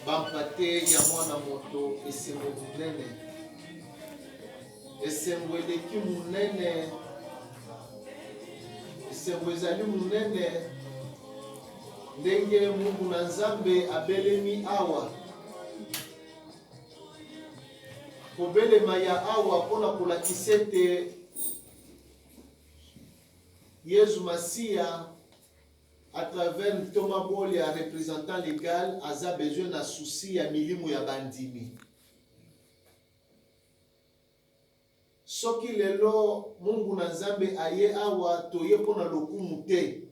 bampate ya mwana moto esengo munene. Esengo eleki munene. Esengo ezali munene. Ndenge Mungu na Nzambe abelemi awa. Kobelema ya awa pona kolakisa ete Yesu Masia, à travers Thomas Bole, un représentant légal, a besoin d'un souci à milimu ya bandimi. Soki lelo Mungu na Nzambe aye awa toye pona lokumu te.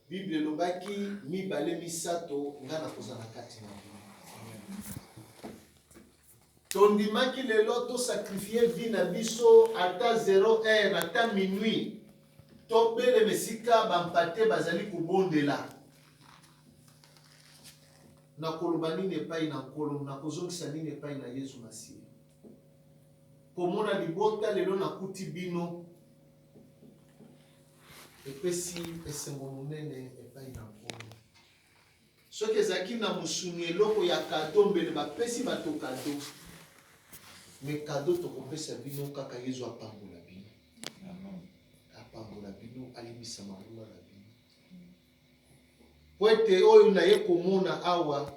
Bible lobaki mibale misato ngana kozana kati na bino. Tondimaki lelo to sacrifier vie na biso ata 0 heure ata minuit. Tobele mesika bampate bazali kubondela. Na koloba nini epai na nkolo, na kozongisa nini epai na Yesu Masia. Komona libota lelo na kuti bino. Epesi esengo munene epai na nkolo. Soki ezaki na musuni eloko ya kado mbele bapesi bato kado. Me kado tokopesa bino kaka Yesu apambola bino. Apambola bino alimisa malula na bino. Poete oyo na ye komona awa,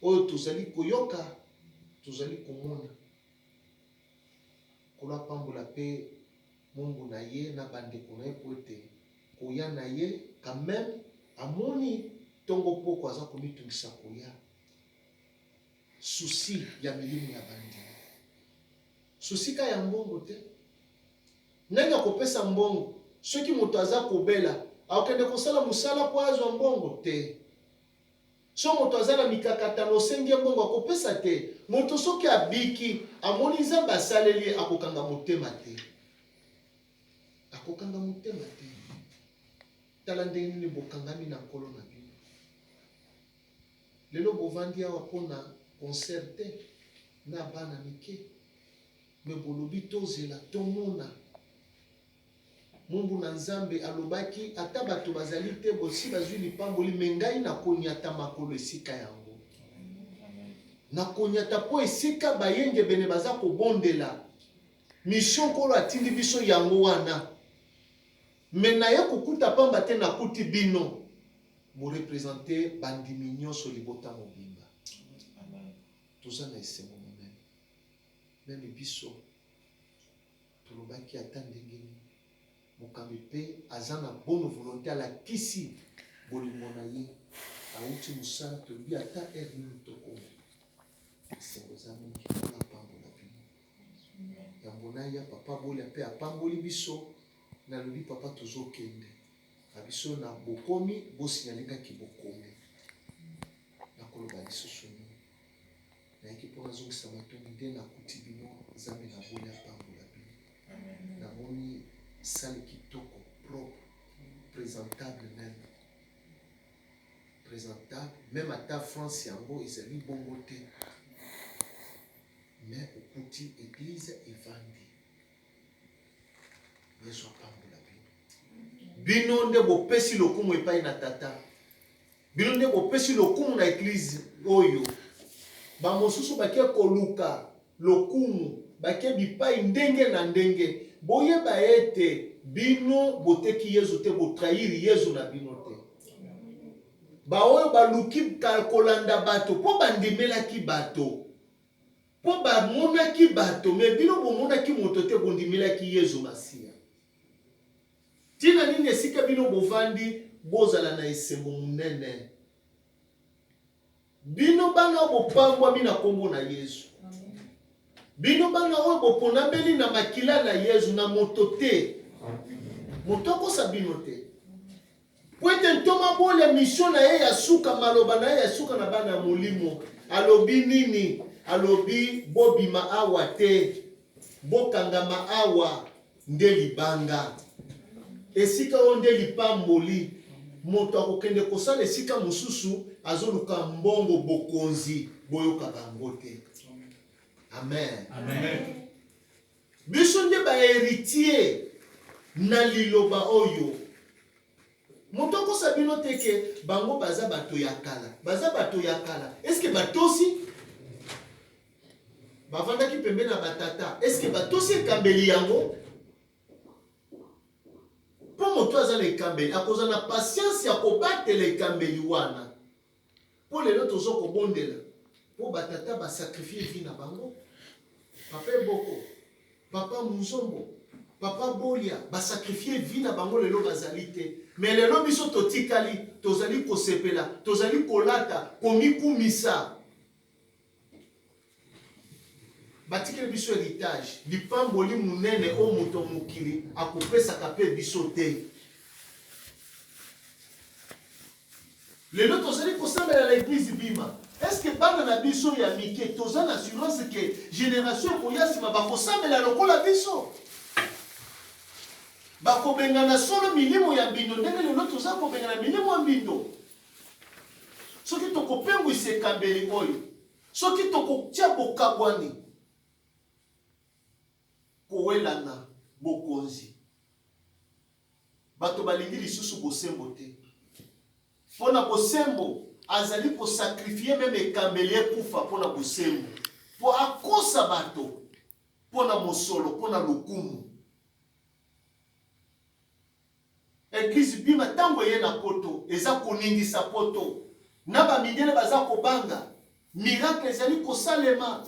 oyo tozali koyoka, tozali komona. Kola pambola pe Mungu na ye na bandeko na ye poete koya na ye quand même amoni tongo poko aza komitungisa koya. Susi ya milimu ya bandi. Susi ka ya mbongo te. Ndenge akopesa mbongo, soki moto aza kobela, akende kosala musala po azwa mbongo te. So moto aza na mikakatano osengi mbongo akopesa te. Moto soki abiki, amoni Nzambe asaleli akokanga motema te. Akokanga motema te. Tala ndenge nini bokangami na nkolo na bino. Lelo bovandi awa pona concert te na bana mike. Me bolobi tozela tomona. Mungu na Nzambe alobaki ata bato bazali te bosi bazwi lipamboli mengai na konyata makolo esika yango. Na konyata po esika bayenge bene baza kobondela. Mission kolo atindi biso yango wana. Mena ya kukuta pamba te na kuti bino. Bo représenter bandimi nyonso libota mobimba. Toza na esengo monene. Meme biso tolobaki ata ndenge nini. Mokambi pe aza na bonne volonté à la kisi bolingo na ye. Auti musala tolobi ata nini tokoma. Esengo za mingi na pambola bino. Yango na ya papa bolia pe apamboli biso. Na lobi papa tozokende. Abiso na bokomi bosinalingaki bokomi. Na koloba lisusu nini. Na ekipo nazongisa matoni nde na kuti bino Nzambe na bolia pambola bino. Na moni salle kitoko propre, présentable même. Présentable, même à ta France yango ezali bongo te. Mais okuti église evandi. Yesu apambola bino. Bino nde bopesi lokumu epai na tata. Bino nde bopesi lokumu na église oyo. Ba mosusu bakie koluka lokumu, bakie bipai ndenge na ndenge. Boyeba ete bino boteki Yesu te botrahiri Yesu na bino te. Ba oyo baluki kolanda bato po bandimelaki bato. Po bamonaki bato me bino bomonaki moto te bondimelaki Yesu Masia. Tina nini esika bino bovandi bozala na esengo munene. Bino bana bopangwa bina kombo na Yesu. Bino bana oyo boponambeli na makila na Yesu na moto te. Moto kosa bino te. Poete ntoma bole mission na ye ya suka maloba na ye ya suka na bana molimo. Alobi nini? Alobi bobima awa te. Bokangama awa nde libanga. Esika onde lipamboli. Moto akokende kosala esika mususu azoluka mbongo bokonzi boyoka bango te. Amen. Amen. Biso nde ba héritier na liloba oyo. Moto ko sabino teke bango baza bato ya kala. Baza bato ya kala. Est-ce que batosi bavanda ki pembe na batata? Est-ce que batosi kambeli yango? Pour moto aza le kambeli, akoza na patience ya kobatela le kambeli wana. Pour les autres zo ko bondela. Pour batata ba sacrifier vie na bango. Papa Boko, Papa Muzombo, Papa Bolia, ba sacrifier vie na bango lelo bazali te. Mais lelo biso totikali, tozali kosepela, tozali kolata, komikumisa. Batikeli biso héritage, lipamboli munene o moto mukili akopesa kape biso te. Lelo tozali kosambela l'église bima. Est-ce que bana na biso ya mike toza na assurance que génération koyasima bakosambela lokola biso? Bakobengana solo milimo ya mbindo ndenge lelo toza kobengana milimo ya mbindo. Soki tokopengwisa ekambeli oyo, soki tokotia bokabwani kowelana bokonzi, bato balingi lisusu bosembo te. Pona bosembo azali ko sacrifier même ekambeli ekufa pona bosembo, po akosa bato pona mosolo, pona lokumu. Église bima tango ye na poto eza koningisa poto na ba midele baza kobanga miracle ezali kosalema.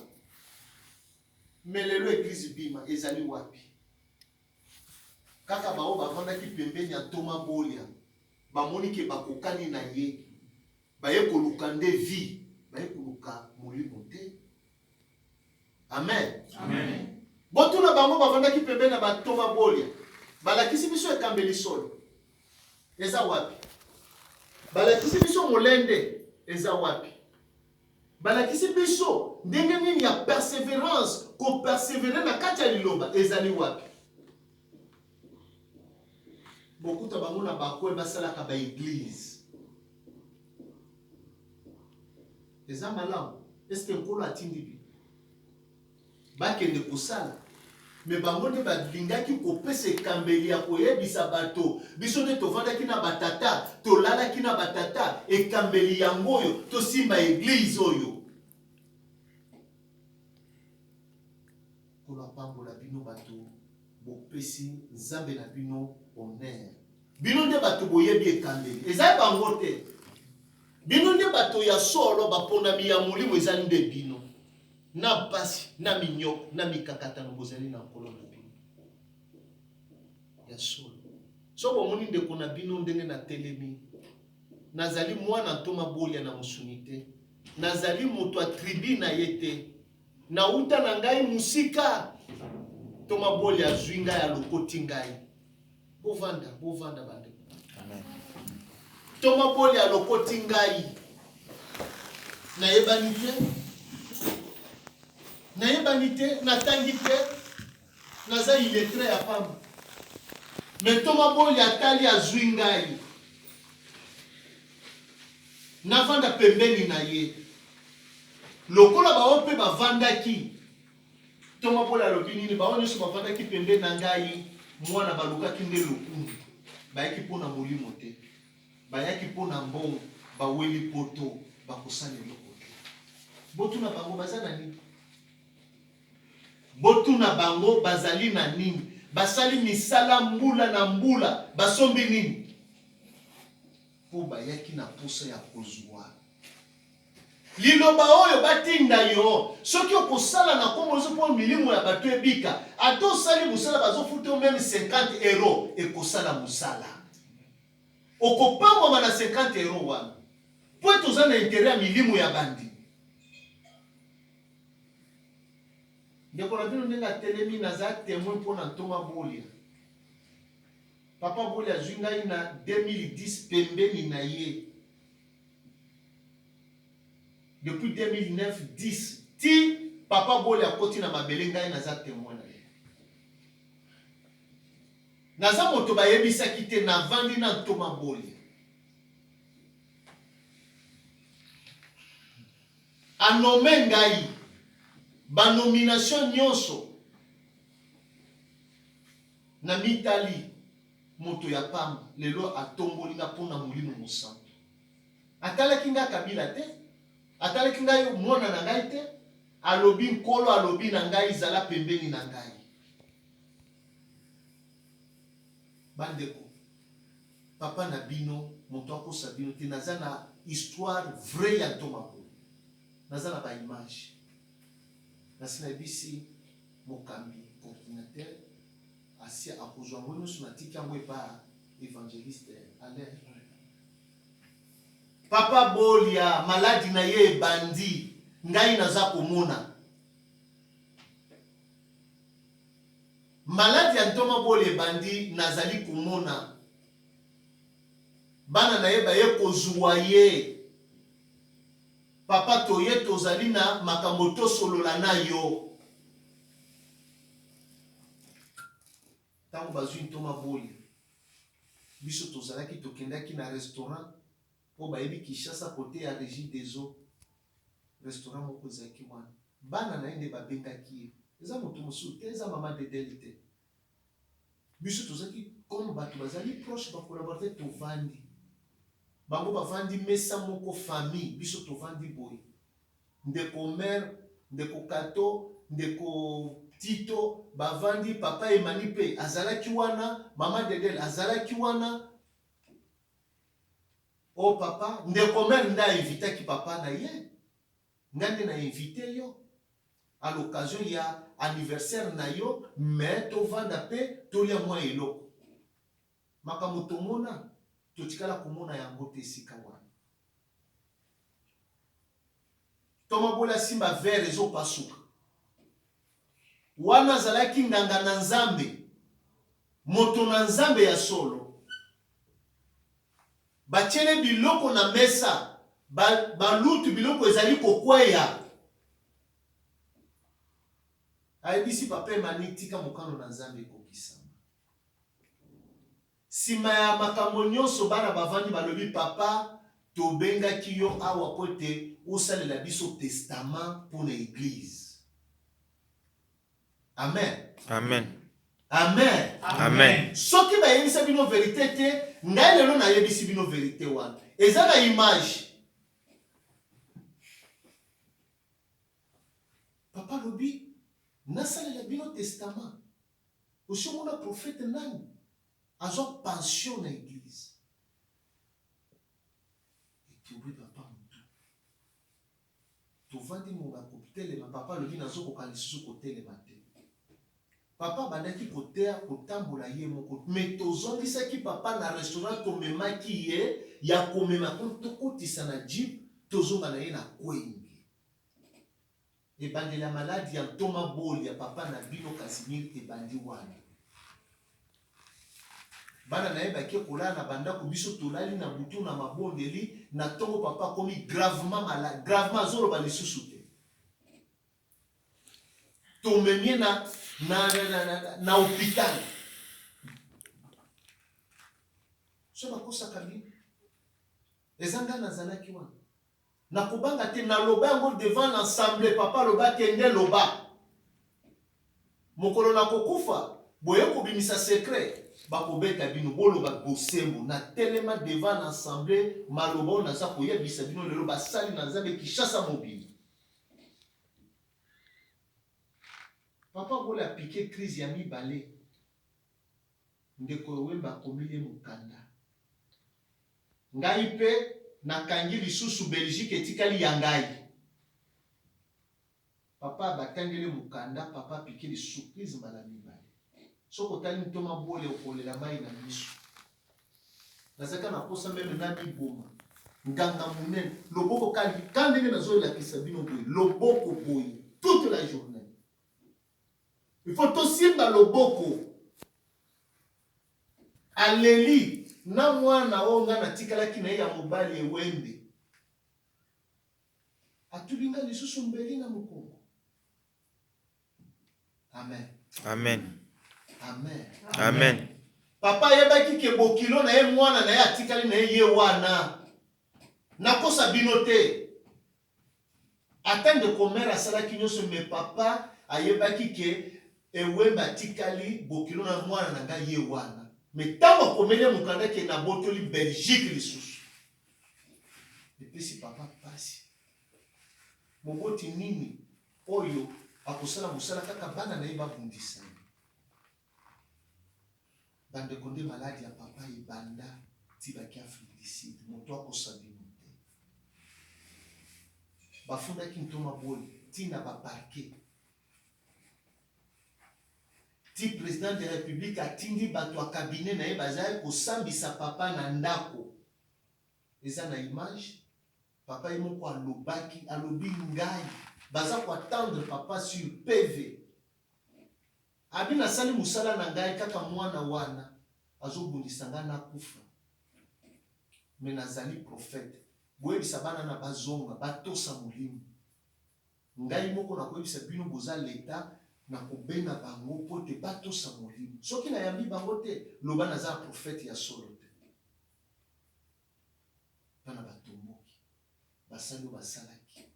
Mais lelo église bima ezali wapi? Kaka bao bavandaki pembeni ya Thomas Bolia bamoni ke bakokani na ye, baye koluka nde vie, baye koluka molimo te. Amen. Amen. Botuna bango bavandaki pembeni na ba Thomas Bolia balakisi biso ekambeli solo eza wapi? Balakisi biso molende eza wapi? Balakisi biso ndenge nini ya persévérance ko persévérer na kati ya liloba ezali wapi? Bokuta bango na bakwe basalaka ba église eza malamu. Est-ce que nkolo atindi bi bakende kosala? Mais bango nde balingaki kopesa ekambeli ya koyebisa bato biso nde tovandaki na batata, tolalaki na batata, ekambeli yango oyo tosimba église oyo. Kola pambola bino bato bopesi nzambe na bino honneur. Bino nde bato boyebi ekambeli eza bango te. Bino nde bato ya solo bapondami ya molimo ezali nde bino. Na basi, na minyoko, na mikakatano bozali na nkolo na bino. Ya solo. So bomoni ndeko na bino ndenge na telemi. Nazali mwana Thomas Bolia na musunite. Nazali moto a tribu na yete. Na uta na ngai musika. Thomas Bolia zwinga ya lokoti ngai. Bovanda bande. Amen. Thomas Bolia lokoti ngai. Na yebani te. Na yebani te, na tangi te, naza iletre ya pamba. Mais Thomas Bolia atali azwi ngai. Navanda pembeni na ye. Lokola bao pe bavandaki. Thomas Bolia alobi nini bao nyonso bavandaki pembeni na ngai, mwana balukaki nde lokumu. Bayaki mpona molimo te. Bayaki mpona mbongo, baweli poto, bakosala eloko te. Botuna bango baza na nini? Botuna bango bazali na nini? Basali misala mbula na mbula, basombi nini? Po bayaki na posa ya kozwa. Liloba oyo batinda yo, soki okosala na kombo zo po milimo ya bato ebika, ato sali musala bazofuta même 50 euros ekosala musala. Okopamba na 50 euros wana. Po toza na intérêt ya milimo ya bandi. Ndeko na bino ndenge atelemi naza témoin mpona Thomas Bolia. Papa Bolia azwi ngai na 2010 pembeni na ye. Depuis 2009-10 ti Papa Bolia akoti na mabele ngai naza témoin na ye. Naza moto bayebisaki te navandi na Thomas Bolia. Anome ngai ba nomination nyonso na mitali moto ya pamba lelo atongoli nga pona molimo mosantu. Atalaki nga Kabila te, atalaki nga mwana na ngai te, alobi nkolo alobi na ngai zala pembeni na ngai. Bandeko, papa na bino, moto akosa bino te, naza na histoire vraie ya Thomas Boli. Naza na ba image. Nasi na bisi mokambi coordinateur asi akozwa ngono sur natiki yango epa évangéliste Alain. Papa Bolia maladi na ye bandi ngai naza komona. Maladi ya Thomas Boli bandi nazali komona. Bana na ye ba ye kozwa ye. Papa toye tozali na makambo tosolola na yo. Tango bazwi Thomas Boli biso tozalaki tokendaki na restaurant po bayebi Kinshasa kote ya Régie des Eaux. Restaurant moko ezalaki wana. Bana na ye nde babengaki ye. Eza moto mosusu te, eza mama Dedele te. Biso tozalaki comme bato bazali proche bakolaborateur tovandi. Bango bavandi mesa moko famille, biso tovandi boye. Ndeko mère, ndeko Kato, ndeko Tito, bavandi papa Emanipe, azalaki wana, mama Dedele, azalaki wana. Oh papa, ndeko mère nda invitaki papa na ye. Ngande na invité yo. À l'occasion ya anniversaire na yo, mais tovanda pe, tolia mwa eloko. Makambo tomona, totikala komona yango te sika wana. Thomas Boli simba verre ezo pasuka. Wana zalaki nganga na Nzambe. Moto na Nzambe ya solo. Batiele biloko na mesa. Balutu biloko ezali kokweya. Ayebisi papa Emanitika mokano na Nzambe kokisama. Sima ya makambo nyonso bana bavandi balobi papa tobengaki yo awa kote osalela biso testament pour l'église. Amen. Amen. Amen. Amen. Soki ba yebisa bino vérité te, ngai lelo na yebisi bino vérité wana. Eza na image. Papa lobi nasalela bino testament. Osomona prophète nani? Azo pension na église. Et tu oublies papa mutu. Tu vandi monga kopitele ma papa lobi nazo kokalisusu kotelema te. Papa bandaki kotea kotambola ye moko. Mais tozongisaki papa na restaurant tomemaki ye ya komema tokotisa na jeep tozonga na ye na kwenge. Ebandeli ya maladi ya Thomas Boli ya papa na bino Casimir ebandi wana. Bana na ye bake kolala na bandako biso tolali na butu na mabondeli na tongo papa komi gravement malade, gravement azoloba lisusu te. Tomemie na hôpital. So bakosaka bino. Ezanga nazalaki wana. Na kubanga te na loba yango devant l'ensemble papa loba kende loba. Mokolo na kokufa boye kobimisa secret. Bakobeta bino boloba bosembo na telema devant l'assemblée maloba na za koyebisa bino lelo basali na Nzambe Kinshasa mobile. Papa Boli a piqué crise ya mibale. Ndeko wemba komile mukanda. Ngai pe nakangi lisusu Belgique etikali ya ngai. Papa batangele mukanda, papa piqué les surprises mbala mibale. Soko tali Thomas Boli okolela mai na miso. Nazaka na posa meme na biboma. Nganga munene, loboko kali kandenge nazo la kisabino boy, loboko boy toute la journée. Il faut tosimba loboko. Aleli na mwana onga na tikala kina ya mobali ewembe. Atulinga lisusu mbeli na mukongo. Amen. Amen. Amen. Amen. Papa yebaki ke bokilo na ye mwana na ye atikali na ye wana. Nakosa bino te. Atende komera asalaki nyonso me papa ayebaki ke ewembe atikali bokilo na mwana na ngai ye wana. Mais tant qu'on met les moukanda qui est na botoli Belgique les sous. Et puis si papa passe. Moboti nini oyo akosala musala kaka bana na yeba bundisa. Bande konde maladi ya papa ibanda tibaki Afrique du Sud. Moto akosabi mote. Bafunda ki ntoma boli tina ba parquet. Ti président de la République atindi bato a cabinet na ye bazali kosambisa papa na ndako. Eza na image papa ye moko alobaki alobi ngai baza ko attendre papa sur PV. Abina sali musala na ngai kaka mwana wana azobundisa nga na kufa. Mais nazali prophète. Boyebisa bana na bazonga batosa molimo. Ngai moko na koyebisa bino boza leta na kobenga bango po te batosa molimo. Soki na yambi bango te loba naza prophète ya solo te. Bana batomoki basali basalaki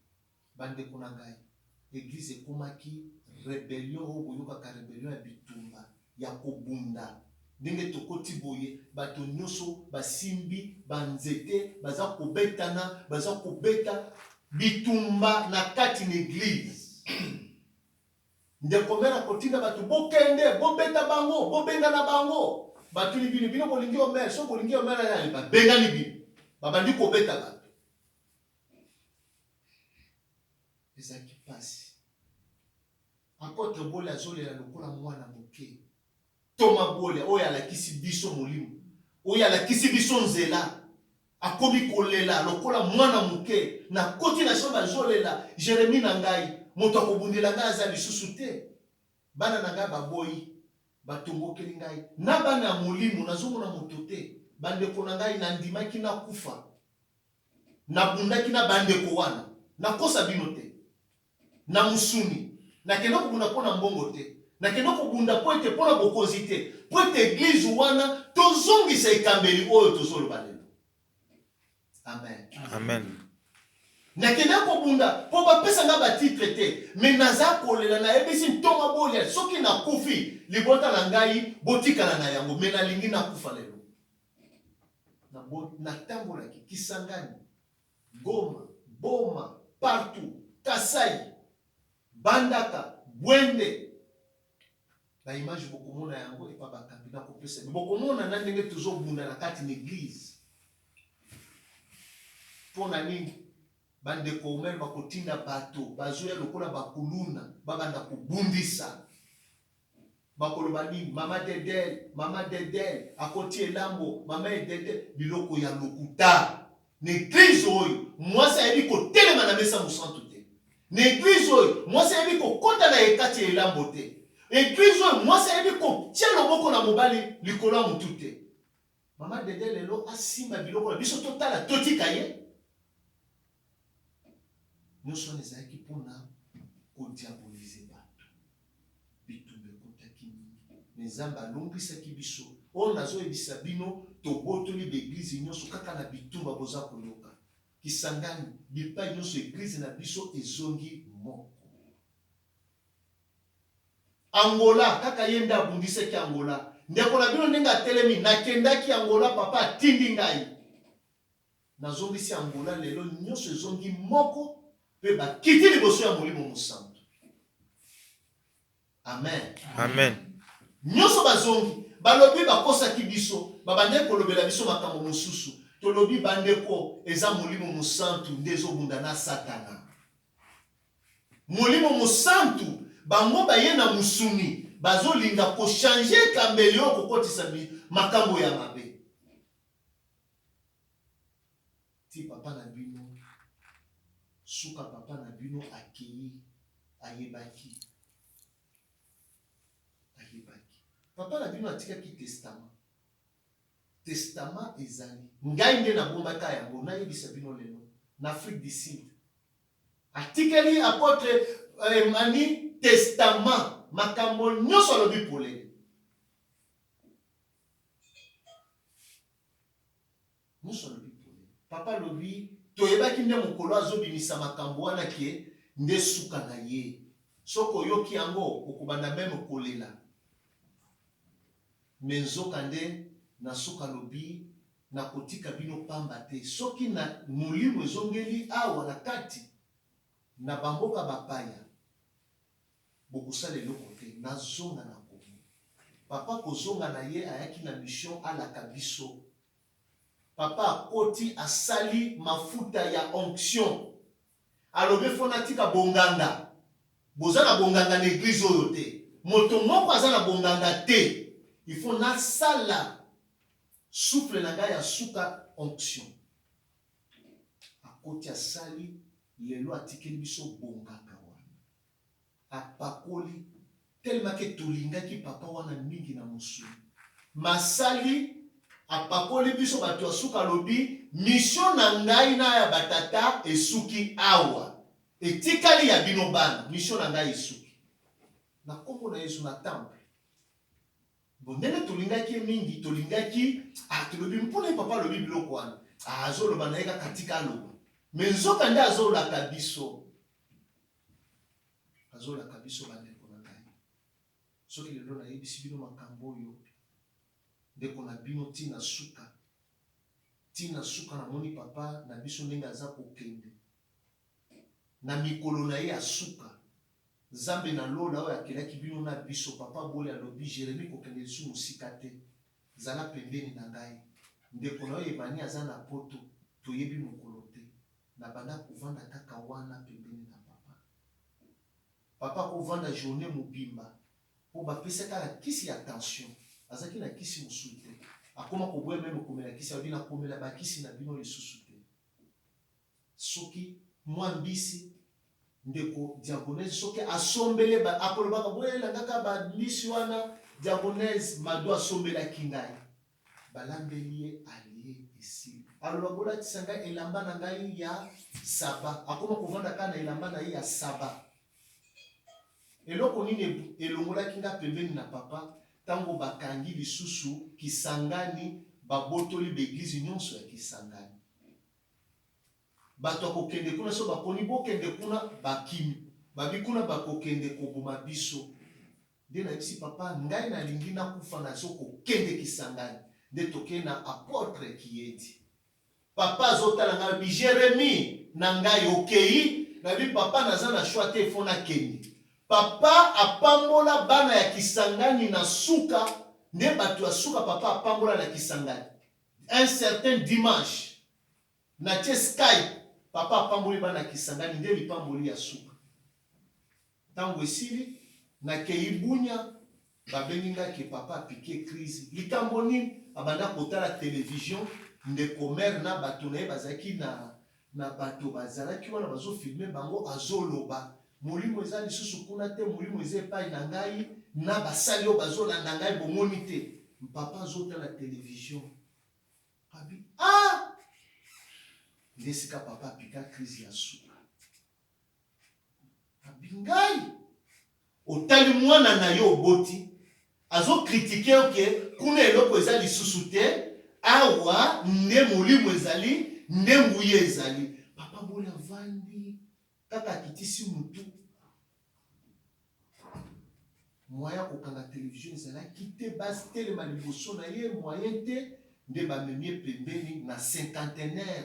bande kona ngai église ekomaki rébellion o boyoka ka rébellion ya bitumba ya kobunda ndenge tokoti boye bato nyonso basimbi banzete baza kobetana baza kobeta bitumba na kati na église. Ndeko mera kotinda bato bokende bobeta bango bobenga na bango bato ni bino bolingi omer so bolingi omer ya babenga ni bino babandi kobeta bato. Ezaki pasi apôtre Bole azolela lokola mwana moke Toma Bole oyo alakisi biso molimo oyo alakisi biso nzela akomi kolela lokola mwana moke na koti na so bazolela Jérémie na ngai moto akobundela ngai aza lisusu te. Bana na ngai baboyi batombokeli ngai na bana ya molimo nazomona moto te. Bandeko na ngai nandimaki na kufa nabundaki na bandeko wana nakosa bino te. Na musuni nakenda kobunda mpona mbongo te nakenda kobunda po ete mpona bokonzi te po ete église wana tozongisa ekambeli oyo tozoloba lelo. Amen. Amen. Nakenda kobunda po bapesa nga batitre te me naza kolela nayebisi ntonga bolia soki nakufi libota na ngai botikala na yango me nalingi nakufa lelo. Natambolaki Kisangani, Goma, Boma, partout, Kasai, Bandaka, Bwende. La image bokomona yango epa bakambi na kopesa. Bokomona na ndenge tozobunda na kati na église. Pona nini bandeko omer bakotinda bato bazoya lokola bakuluna babanda kobundisa. Bakoloba nini mama dedel akoti elambo mama dedel biloko ya lokuta. N'église oyo mwasi ayebi kotelema na mesa mosantu te. N'église oyo mwasi ayebi kokota na ekati elambo te. Église oyo mwasi ayebi kotia loboko na mobali likolo ya mutu te. Mama dedel lelo asimba biloko na biso totala totika ye. Nyonso ezalaki mpona kodiabolize bato. Bitumba ekotaki mingi. Nzambe alongisaki biso. Oyo nazoyebisa bino tobotoli baeglize nyonso kaka na bitumba boza koyoka. Kisangani bipai nyonso eglize na biso ezongi moko. Angola kaka yenda abundisaki Angola. Ndeko na bino ndenge atelemi nakendaki Angola papa atindi ngai. Nazongisi Angola lelo nyonso ezongi moko. Pe bakiti liboso ya molimo mosantu. Amen. Amen. Nyonso bazongi balobi bakosaki biso babande kolobela biso makambo mosusu tolobi bandeko eza molimo mosantu nde ezobunda na Satana. Molimo mosantu bango baye na musuni bazolinga kochange kambeli oyo kokotisa makambo ya mabe. Ti papa na bino suka papa na bino akei ayebaki. Papa na bino atikaki testament. Testament ezali. Ngai nde nabombaka yango nayebisa bino lelo na Afrique du Sud. Atikeli apôtre Mani testament makambo nyonso alobi polele. Nyonso alobi polele. Papa lobi toyebaki nde mokolo azobimisa makambo wana ke nde suka na ye. Soko yoki yango okubanda meme kolela. Menzoka nde na suka lobi na kotika bino pamba te soki na molimo ezongeli awa na kati na bamboka bapaya bokosala eloko te nazonga na komi papa kozonga na ye ayaki na mission alaka biso papa akoti asali mafuta ya onction alobi fo natika bonganga boza na bonganga na eglize oyo te moto moko aza na bonganga te il faut nasala souffle na ngai ya suka onction akoti asali lelo atikeli biso bonganga wana apakoli tellement ke tolingaki papa wana mingi na mosuni masali apakoli biso bato ya suka lobi mission na ngai na ya batata esuki awa etikali ya bino bana mission na ngai esuki na kombo na Yesu na temple bondele tolingaki mingi tolingaki tolobi mpona papa lobi biloko wana azoloba na ye katika aloba me nzoka nde azolaka biso bandeko na ngai soki lelo nayebisi bino makambo oyo ndeko na bino tina suka namoni papa na biso ndenge aza kokende na mikolo na ye ya suka Nzambe na lola oyo akelaki bino na biso papa boli alobi Jérémie kokende lisu mosika te zala pembeni na ngai ndeko na oyo ebani aza na poto toyebi mokolo te na banda kovanda kaka wana pembeni na papa kovanda journée mobimba po bapesa kaka kisi ya tension azaki na kisi mosusu te akoma koboya meme komela kisi abi na komela bakisi na bino lisusu te soki mwa mbisi ndeko diagonese soki asombele akolobaka boyela kaka bambisi wana diagonese mado asombelaki ngai balambeli ye alie esili aloba bolatisa ngai elamba na ngai ya saba akoma kovanda kaka na elamba na ye ya saba eloko nini elongolaki nga pembeni na papa tango bakangi lisusu Kisangani babotoli beglize nyonso ya Kisangani bato akokende kuna so baponi bokende kuna bakimi babi kuna bakokende koboma biso nde nayebisi papa ngai nalingi nakufa na so kokende Kisangani nde tokende na apôtre Kiyedi papa azotala ngai bi Jérémie na ngai okei nabi papa naza na choix te fo nakende papa apambola bana ya Kisangani na suka nde bato ya suka papa apambola na Kisangani un certain dimanche na Skype papa apamboli bana ya Kisangani nde lipamboli ya suka tango esili na Keibunya babengi ngaki papa apike crise likambo nini abanda kotala télévision ndeko mère na bato na ye bazalaki na bato bazalaki wana bazofilme bango azoloba molimo eza lisusu kuna te molimo eza epai na ngai na basali oyo bazolanda ngai bomoni te papa azotala télévision abi nde esika papa apika crise ya suka abi ngai otali mwana na yo oboti azokritike oke kuna eloko eza lisusu te awa nde molimo ezali nde nguye ezali papa boli avandi kaka akitisi mutu moyen kokanga télévision ezalaki te basi telema liboso na ye moyen te nde bamemie pembeni na cinquantenaire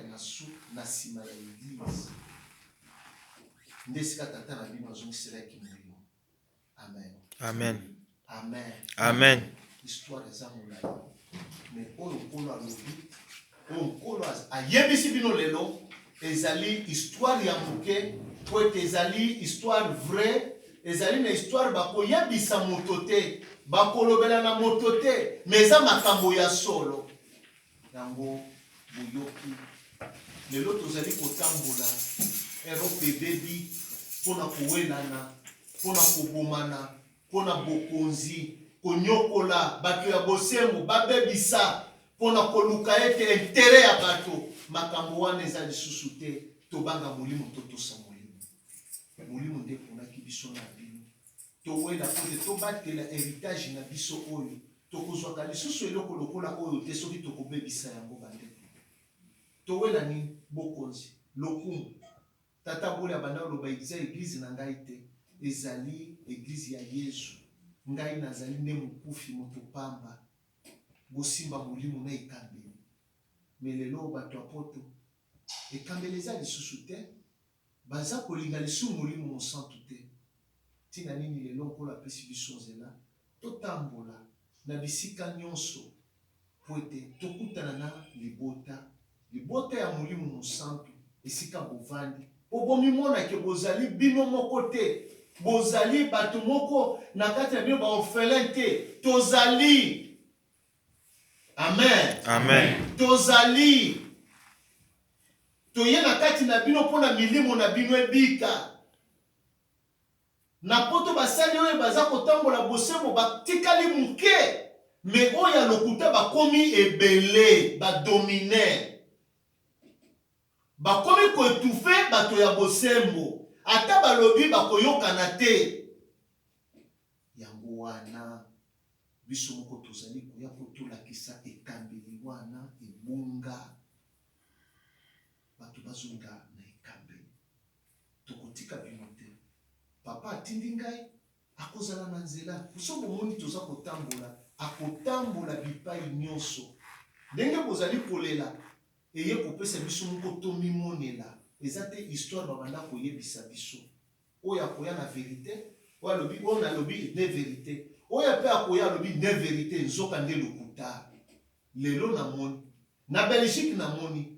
na nsima ya église nde esika tata na bino azongiselaki molimo amen Amen. amen Amen. histoire eza molai mais oyo nkolo alobi oyo nkolo ayebisi bino lelo ezali histoire ya moke po ete ezali histoire vrai ezali na histoire bakoyebisa moto te bakolobela na moto te mais eza makambo ya solo yango boyoki lelo tozali kotambola erope ebebi mpona kowelana mpona kobomana mpona bokonzi konyokola bato ya bosembo babebisa mpona koluka ete intere ya bato makambo wana eza lisusu te tobanga molimo to tosa molimo nde ponaki biso na bino towela po te tobatela héritage na biso oyo tokozwaka lisusu eloko lokola oyo te soki tokobebisa yango bandeko towela nini bokonzi lokumu tata boli abanda oloba eza eglize na ngai te ezali eglize ya Yesu ngai nazali nde mokufi moto pamba bosimba molimo na ekambeli. Mais lelo bato apoto ekambeli eza lisusu te, baza kolinga lisusu molimo mosantu te. Tina nini lelo nkolo apesi biso nzela totambola na bisika nyonso po ete tokutana na libota ya molimo mosantu esika bovandi. Po bomimona ke bozali bino moko te, bozali bato moko na kati na bino baorphelin te, tozali. Amen. Amen. Tozali. Toye na kati na bino pona milimo na bino ebika. Na poto basali oyo baza kotambola bosembo batikali muke, me oyo lokuta bakomi ebele, badomine. Bakomi koetufe bato ya bosembo, ata balobi bakoyokana te. Yango wana biso moko tozali koya kotolakisa ekambeli wana ebunga. Bato bazonga na ekambeli. Tokotika bino te. Papa atindi ngai akozala na nzela. Kusombo moni toza kotambola, akotambola bipai nyonso. Ndenge bozali kolela, eye kopesa biso moko tomimonela. Eza te histoire babanda koyebisa biso. Oya koya na vérité, oya lobi on alobi ne vérité. Oya pe akoya alobi ne vérité nzoka nde lokuta. Lelo na moni, na Belgique na moni.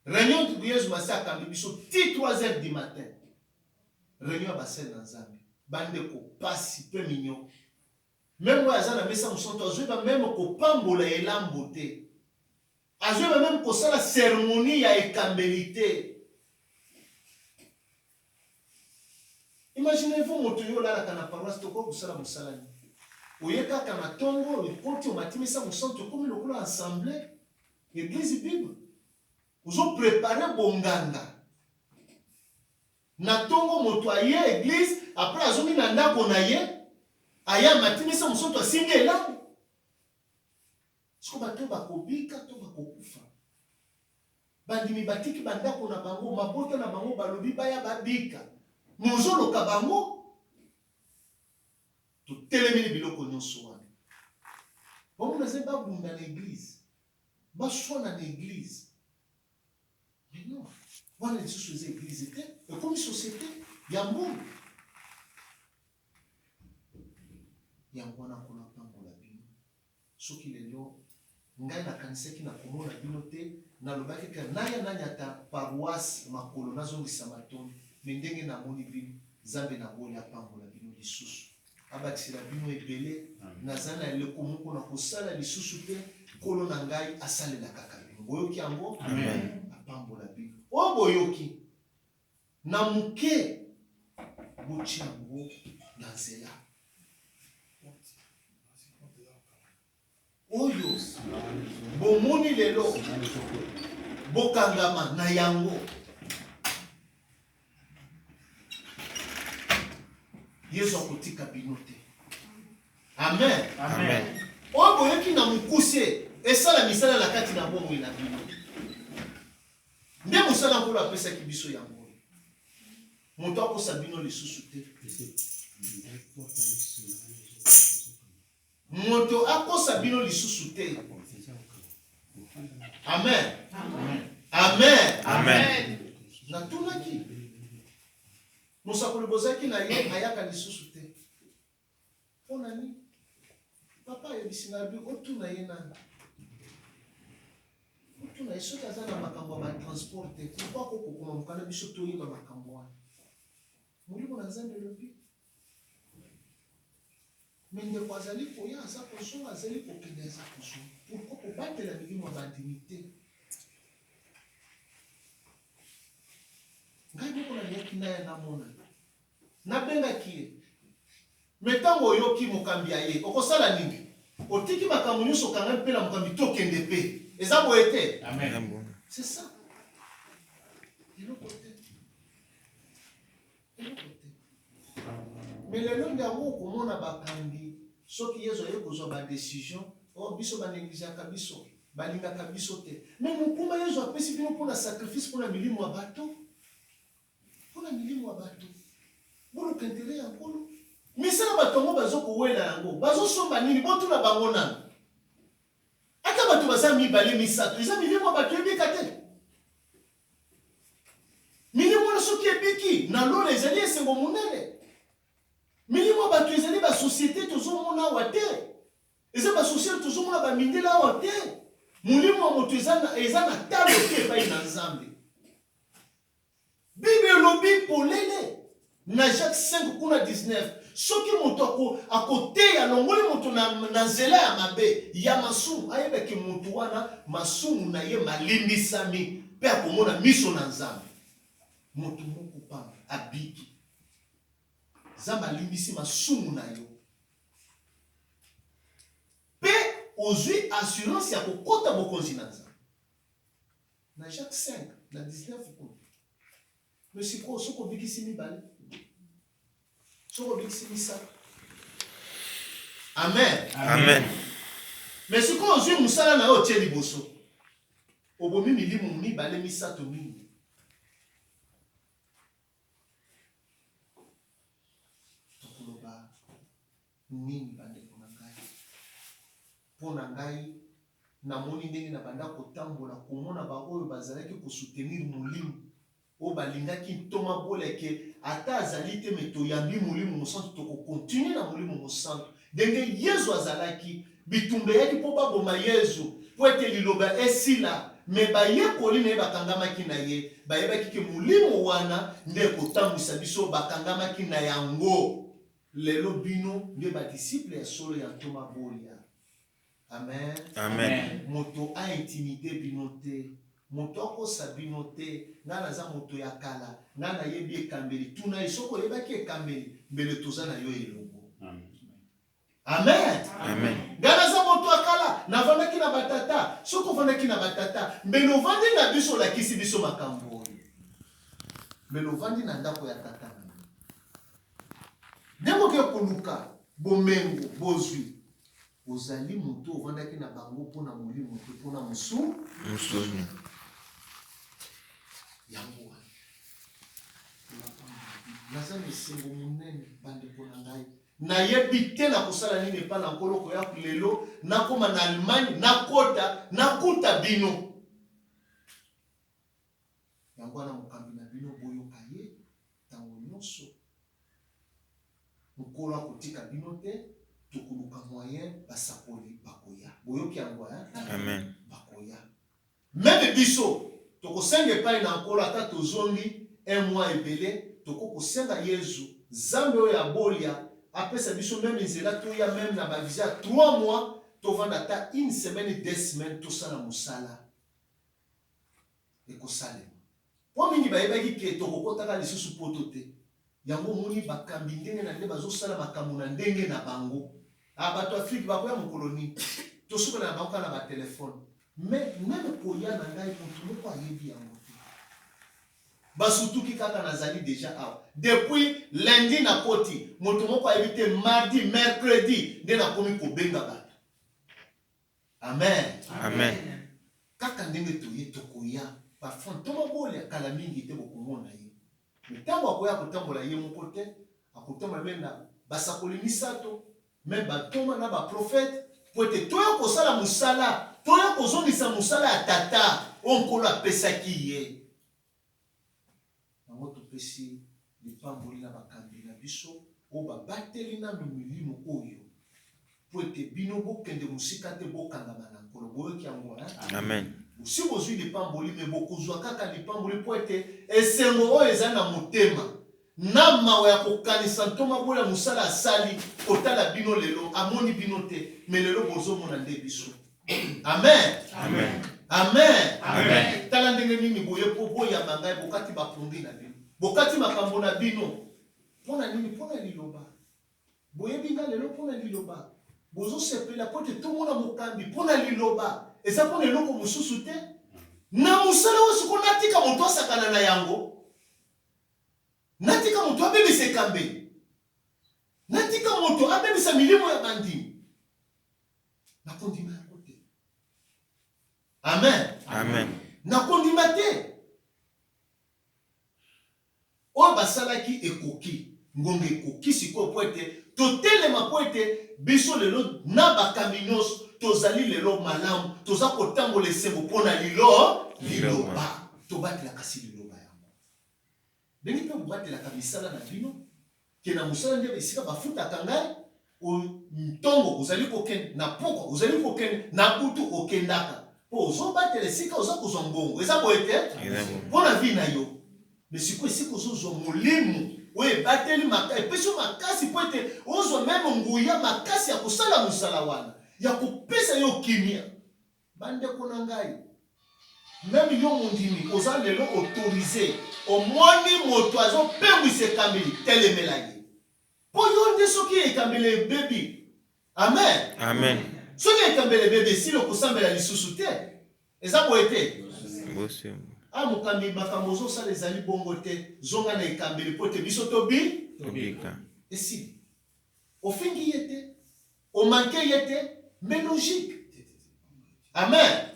Réunion de Yesu Massa akambi biso ti 3h du matin. Réunion basel na Nzambe. Bande ko pasi pe mignon. Même moi azana mesa musonto azweba même ko pambola elambo te. Azweba même ko sala cérémonie ya ekambelité. Imaginez-vous moto yo la kana paroisse toko kusala musalani. Oyeka kana tongo ekoti o matimisa musonto comme lokolo assemblée église bible. Vous ont préparé bonganga. Na tongo moto aye église après azomi na ndako na ye aya matimisa musonto asimbi elambo. Siko bato bakobika to bakokufa. Bandimi batiki bandako na bango mabota na bango balobi baya babika. Mozoloka bango to telemeli biloko nyonso wana. Bongo na zeba bunda na église. Baswana na église. Mais non. Wana lisusu eza église te, ekomi société ya mbongo. Yango wana nkolo apambola bino. Soki lelo ngai nakanisaki na komona bino te, nalobaki ke naya nani ata paroisse makolo nazongisa matondi, me ndenge namoni bino Nzambe na ngoli apambola bino lisusu. Abatisela bino ebele, naza na eleko moko na kosala lisusu te, nkolo na ngai asalela kaka bino. Boyoki yango? Amen. Apambola bino. O boyoki na muke bochango na nzela oyo bomoni lelo bokangama na yango. Yesu akotika bino te. Amen. Amen. O boyoki na mukuse esala misala na kati na bomoi na bino. Nde musala nkolo apesaki biso yango. Moto akosa bino lisusu te. Moto akosa bino lisusu te. Amen. Amen. Amen. Natunaki. Musakoli bozaki na ye ayaka lisusu te. Pona ni? Papa yebisina bi otuna ye nani? Otuna yeso kaza na makambo ba transport te. Pourquoi ko kokoma mukana biso toyeba makambo wana? Mulimo na Nzambe lobi. Mende kwa zali koya aza kozo azali kokende aza kozo. Pourquoi ko batela milimo ba dignité? Ngai boko na yaki na ya na mona. Na benga ki. Metango yoki mokambi aye. Okosala nini? Otiki makambo nyonso kanga mpela mokambi tokende pe. Eza boete. Amen. C'est ça. Et le côté. Mais le long d'amour, comme on a bakambi, ce qui est zo yekozwa ba décision, o biso ba négligeaka biso, ba lingaka biso te. Mais mon kuma yezo apesi bino pour la sacrifice pour la milimo ya bato. Pour la milimo ya bato. Bolo kentele ya nkolo. Misala batongo bazo kowela yango. Bazo somba nini botu na bango nani? baza mibale misato eza milimo bato ebika te milimo na soki ebiki na lola ezali esengo monene milimo bato ezali basosiété tozomona awa te eza basosiété tozomona bamindele awa te molimo wa moto eza na talo te epai na nzambe bible elobi polele na Jacques 5 kuna 19 soki moto akoteya longoli moto na nzela ya mabe ya masumu ayebeke moto wana masumu na ye malimbisami mpe akomona miso na nzambe moto moko pamba abiki nzambe alimbisi masumu na yo mpe ozwi assurance ya kokota bokonzi na nzambe na Jacques 5 na 19 kuna me sikoyo soki obikisi mibale soki obikisi misato amen me sikoyo ozwi mosala na yo otie liboso obomi milimo mibale misato mingi tokoloba nini bandeko na ngai mpo na ngai namoni ndenge na banda kotambola komona baoyo bazalaki kosoutenir molimo oyo balingaki ntoma boleke ata azali te me toyambi molimo mosantu tokokontinue na molimo mosantu ndenge yezu azalaki bitumba eyaki mpo baboma yezu mpo ete liloba esila me bayekoli na ye bakangamaki na ye bayebaki ke molimo wana nde ekotambwisa biso bakangamaki na yango lelo bino nde badisiple ya solo ya ntoma bolia amen moto aintimide bino te moto akosa bino te nga naza moto ya kala nga nayebi ekambeli tuna ye soki oyebaki ekambeli mbele toza na yo elongo amen nga naza moto ya kala navandaki na batata soki ovandaki na batata mbele ovandi na biso olakisi biso makambo oyo mbele ovandi na ndako ya tata na yo ndenge oke koluka bomengo bozwi ozali moto ovandaki na bango mpona molimo te mpona mosuni yango wana naza na esengo monene bandeko na ngai nayebi te na kosala nini epai na nkolo koya lelo nakoma na Allemagne nakuta bino yango wana mokambi na bino boyoka ye ntango nyonso nkolo akotika bino te tokoluka moyen basakoli bakoya boyoki yango amen bakoya meme biso tokosenga epai na nkolo ata tozongi un mois ebele tokokosenga yezu nzambe oyo ya bolia apesa biso meme nzela toya meme na bavisa 3 mois tovanda ata 1 semaine 2 semaines tosala mosala ekosalema po mingi bayebaki ke tokokotaka lisusu poto te yango moni bakambi ndenge na nde bazosala makambo na ndenge na bango bato Afrique bakoya mokolo nini tosukana na bango na batelefone mais meme koya na ngai motu moko ayebi yango te basutuki kaka nazali déjà awa depuis lundi na koti moto moko ayebi te mardi mercredi nde nakomi kobenga bato amen kaka ndenge toye tokoya parfois ntoma bolia kala mingi te bokomona ye ntango akoya kotambola ye moko te akotambola meme na basakoli misato meme batoma na baprofete po ete toya kosala mosala toya kozongisa mosala ya tata oyo nkolo apesaki ye yango topesi lipamboli na bakambi na biso oyo babateli nano milimo oyo po ete bino bokende mosika te bokangama na nkolo boyoki yango amen osi bozwi lipamboli me bokozwa kaka lipamboli po ete esengo oyo eza na motema na mawa ya kokanisa ntoma boya mosala asali kotala bino lelo amoni bino te me lelo bozomona nde biso amen tala ndenge nini boye po boyamba ngai bokati bapondi na bino bokati makambo na bino mpona nini mpona liloba boyebi nga lelo mpona liloba bozosepela po ete tomona mokambi mpona liloba eza mpona eloko mosusu te na mosala oyo siko natika moto asakana na yango natika moto abebisa ekambeli natika moto abebisa milimo ya bandimi nakondima yango te amen nakondima te oyo basalaki ekoki ngonga ekoki sikoyo po ete totelema po ete biso lelo na bakambi nyonso tozali lelo malamu toza kotambola esengo mpona liloba tobatelaka si liloba yango ndenge mpe bobatelaka misala na bino ke na mosala nde esika bafutaka ngai ntongo ozali kokende na pokwa ozali kokende na butu okendaka mpo ozobatela esika oza kozwa mbongo eza boye te mpo na vi na yo me sikoyo esika ozozwa molimo oyo ebateli epesi yo makasi mpo ete ozwa meme nguya makasi ya kosala mosala wana ya kopesa yo kimia bandeko na ngai meme yo mondimi oza lelo autorize omoni moto azopengwisa ekambeli telemela ye mpo yo nde soki ekambeli ebebi amen soki ekambeli ebebi esili okosambela lisusu te eza boye te mokambi makambo ozosala ezali bongo te zonga na ekambeli mpo te biso tobika esili ofingi ye te omanke ye te mais logique amen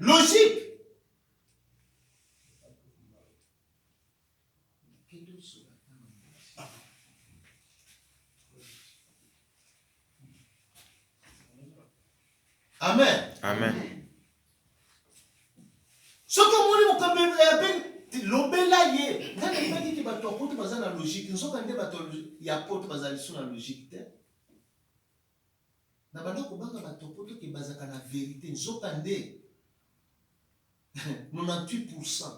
logique amen soki omoni mokambi lobela ye ngai nayebaki bato ya poto baza na logique nzoka nde bato ya poto bazali so na logique te na banda kobanga bato poto ke bazaka na vérité nzoka nde 98%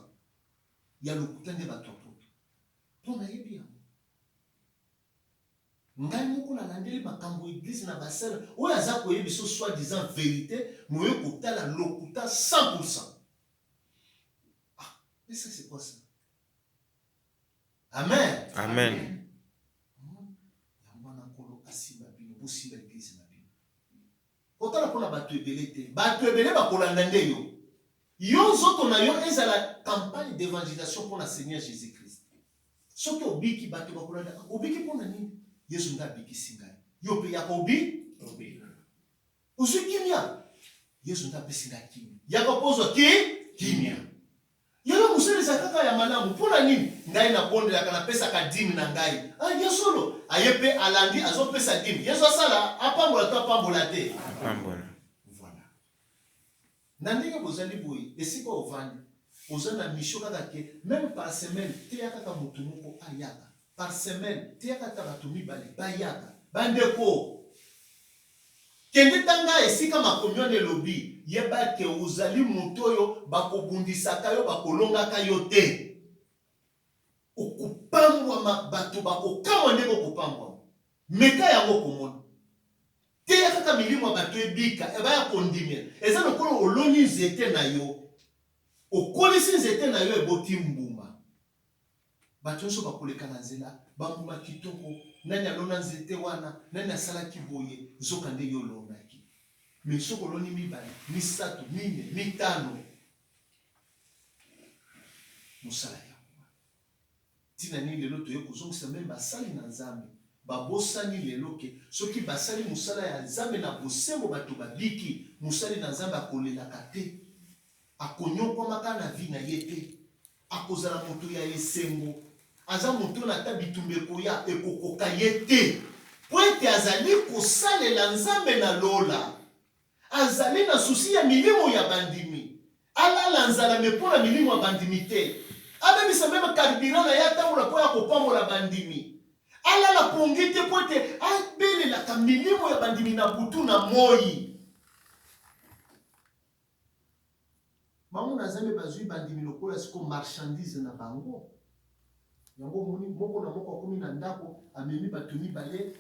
ya lokuta nde bato poto mpo nayebi yango ngai moko nalandeli makambo eglise na basala oyo aza koyebi so soi disant vérité moyo kotala lokuta 100%. Mais ça c'est quoi ça? Amen. Kotala pona bato ebele te bato ebele bakolanda nde yo yo nzoto na yo ezala campagne d'évangélisation pour le Seigneur Jésus-Christ soki obiki bato bakolanda obiki pona nini yesu nde abikisi ngai yo mpe yaka ozwi kimia yesu nde apesi ngai kimia yaka kozwa kimia yoyo mosala eza kaka ya malamu mpona nini ngai nabondelaka napesaka dimi na ngai yesolo aye mpe alandi azopesa dimi yesu asala apambola to apambola te voilà na ndenge bozali boye esika ovandi oza na mission kaka ke même par semaine teya kaka motu moko ayaka par semaine teya kaka bato mibale bayaka bandeko kende tanga esika makomi wana elobi yeba ke ozali moto oyo bakobundisaka yo bakolongaka yo te okopambwama bato bakokamwa ndenge okopambwama meka yango komona teya kaka milimo ya bato ebika ebaya kondimia eza lokola oloni nzete na yo okolisi nzete na yo eboti mbuma bato nyonso bakoleka na nzela bambuma kitoko nani alona nzete wana nani asalaki boye nzoka nde yo olonaki me soki oloni mibale misato mine mitano mosala yango ntina nini lelo toye kozongisa meme basali na nzambe babosani lelo ke soki basali mosala ya nzambe na bosembo bato babiki mosali na nzambe akolelaka te akonyokwamaka na vi na ye te akozala moto ya esengo aza moto na ta bitumba ekoya ekokoka ye te po ete azali kosalela nzambe na lola azali na susi ya milimo ya bandimi alala nzala me mpo na milimo ya bandimi te abebisa meme karibira na ye atambola mpo ya kopambola bandimi alala pongi te mpo ete abelelaka milimo ya bandimi na butu na moi bango na nzambe bazwi bandimi lokola siko marchandise na bango yango moko na moko akomi na ndako amemi bato mibale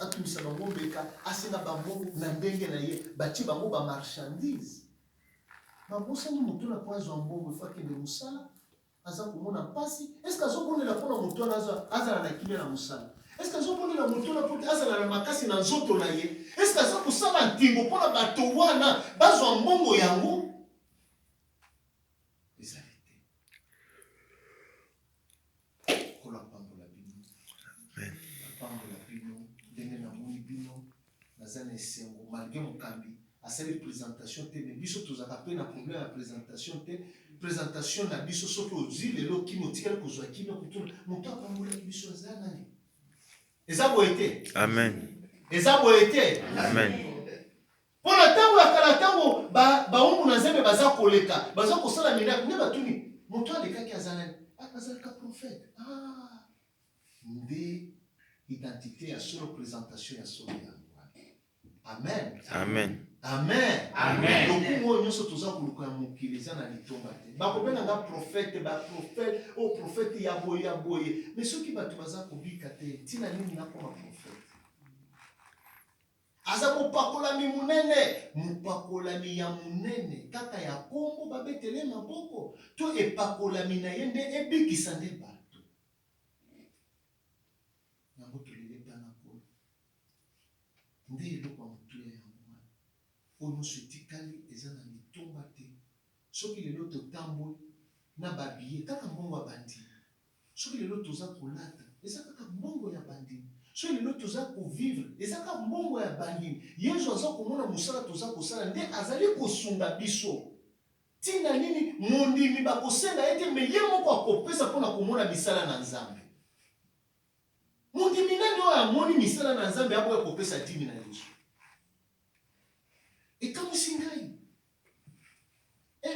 atumisa bango mbeka asenga bango na ndenge na ye batie bango bamarchandise babosani moto na po azwa mbongo efo akende mosala aza komona mpasi eske azobondela mpona moto wana azala na kimia na mosala eske azobondela moto wana mpo te azala na makasi na nzoto na ye eske aza kosala ntingo mpona bato wana bazwa mbongo yango malgré mokambi asali présentation te mais biso tozaka pe na problème ya présentation te présentation na biso soki ozwi lelo kimi otikali kozwa kimi okutuna moto apambolaki biso aza nani eza boye te eza boye te Pour le temps, la tango, baumbu na nzambe baza koleka, baza kosala miracle, ne batuni. Moto aleka ki azalani, azalaka prophète. Ah, nde identité ya solo présentation ya solo ya. Amen. Amen. Amen. Amen. Donc moi nyonso toza koluka mokili eza na litomba te. Bakobenga nga prophète, prophète, oh prophète ya boye. Mais soki bato baza kobika te, tina nini nakoma prophète. Aza mopakolami munene, mopakolami ya munene, kaka ya kombo babetele maboko, to epakolami na ye nde ebikisa nde bato. Yango tolele tana ko. Nde eloko motu ya yango. Ono sutikali eza na litomba te. Soki lelo totamboli na babiye kaka mbongo ya bandimi. Soki lelo toza kolata, eza kaka mbongo ya bandimi. Soki lelo toza kovivre, eza kaka mbongo ya bandimi. Yesu aza komona musala toza kosala nde azali kosunga biso. Tina nini mondimi bakosenga ete me ye moko akopesa mpona komona misala na Nzambe. Mondimi nani oyo amoni misala na Nzambe aboya kopesa dimi na Yesu? Ekamwisi ngai.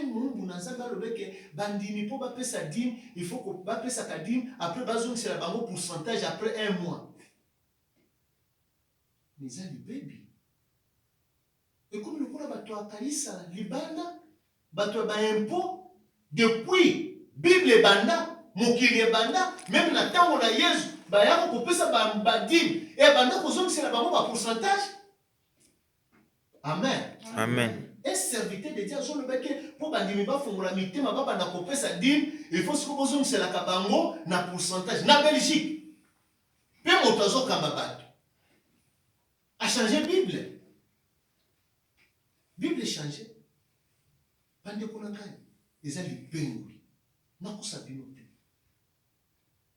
Mungu na Nzambe alobeke bandimi po bapesa dîme, il faut que bapesa ka dîme après bazongisela bango pourcentage après 1 mois. Mais ça libebi. Et comme le kola bato akalisa libanda, bato ba impôt depuis Bible banda, mokili banda, même na tango na Yesu, ba yako kopesa ba dîme et banda kozongisela bango ba pourcentage. Amen. Amen. Et serviteur de Dieu, je le bec pour bandimi ba fongola mitema ba banda kopesa dîme, il faut que bozongisela ka bango na pourcentage na Belgique. Pe moto kamba bato. A changé Bible. Bible changé. Pande kona ngai. Eza libengoli. Nakosa bino te.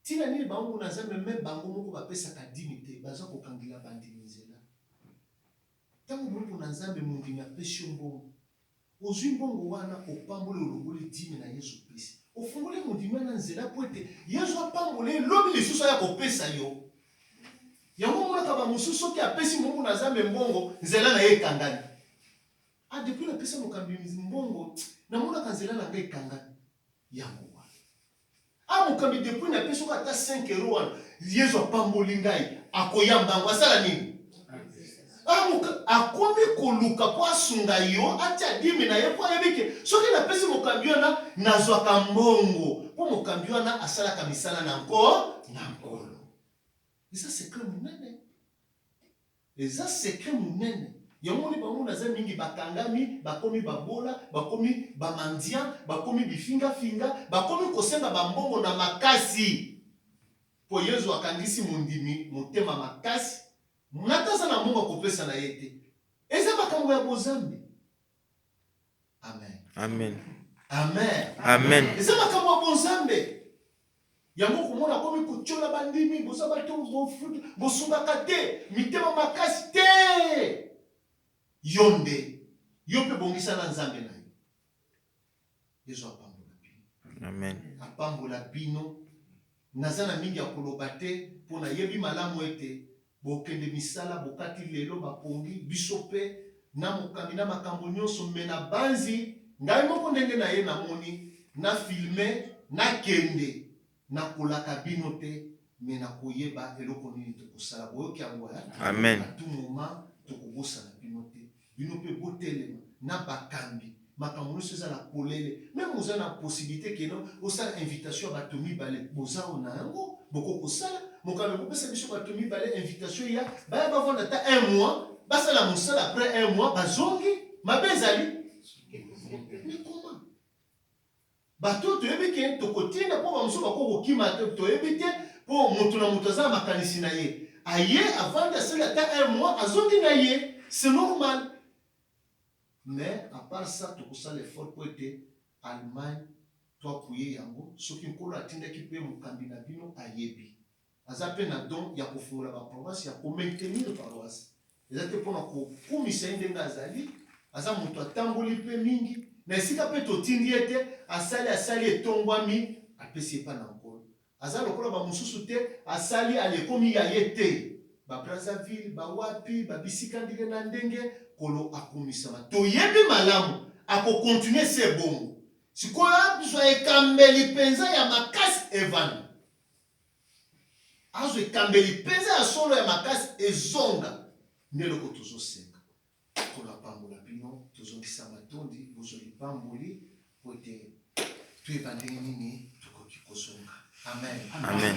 Tina nini bango na Nzambe même bango moko bapesa ka dignité, baza kokangila bandimi nzela. Tango moko na Nzambe mondimi apesi mbongo. Ozwi mbongo wana opambole olobole dîme na Yesu Kristo. Ofungole mondimi na nzela po ete Yesu apambole lobi lisusu ya kopesa yo. Yango mona kaba mususu ki apesi mbongo na Nzambe mbongo nzela na ye kangani. Ah, depuis la pesa mokambi mbongo na mona ka nzela na ngai kangani. Yango wana. Ah, mokambi depuis na pesa ko ata 5 € wana. Yesu apamboli ngai akoyamba ngo asala nini? Ah, akomi koluka po asunga yo atia dimi na ye po ayebike soki na pesi mokambi wana nazwaka mbongo po mokambi wana asalaka misala na nkolo. Eza secret munene. Eza secret munene. Yamoni bango naza mingi bakangami, bakomi babola, bakomi bamandia, bakomi bifinga, bakomi kosenga bambongo na makasi. Po Yesu akangisi mondimi, motema makasi. Munataza na mbongo kopesa na yete. Eza makambo ya bozambi. Amen. Amen. Amen. Amen. Eza makambo ya bozambi. Yango komona komi kuchola bandimi boza bato bosunga te mitema makasi te yonde yope bongisa na Nzambe na yo. Yesu apambola bino. Amen. Apambola bino nazana mingi ya koloba te pona yebi malamu ete bokende misala bokati lelo bapongi biso pe na mokambi na makambo nyonso mena banzi ngai moko ndenge na ye namoni na filme na kende na kolaka bino te me na koyeba eloko nini tokosala boyoki yango ya. Amen. À tout moment tokobosana bino te bino pe botelema na bakambi makambo nyonso eza na polele même oza na possibilité keno osala invitation ya bato mibale boza na yango bokokosala mokambi bopesa biso bato mibale invitation ya baya bavanda ata 1 mois basala mosala après 1 mois bazongi mabe ezali bato toyebi ke tokotinda mpo bamosusu bakokokima te toyebi te mpo moto na moto aza na makanisi na ye aye avandi asali ata 1 mois azongi na ye c'est normal. Mais à part ça tokosala effort po ete Allemagne toapuye yango soki nkolo atindaki mpe mokambi na bino ayebi aza mpe na don ya kofungola baprovince ya komaintenir paroisse eza te mpona kokumisa ye ndenge azali aza moto atamboli mpe mingi na esika mpe totindi ete asali etongwami apesi epa na nkolo aza lokola bamosusu te asali alekomi ya ye te babrazzaville bawapi babisika ndenge na ndenge Kolo akumisama. Toyebi malamu. Ako continuer se bongo. Sikoya biso ekambeli penza ya makasi evani. Azo ekambeli penza ya solo ya makasi ezonga. Ndelo kotozo senga. Kola pambola bino. Tozo kisama tondi. Bozo lipamboli. Pote. Tuye bandenge nini. Tuko kikosonga. Amen. Amen.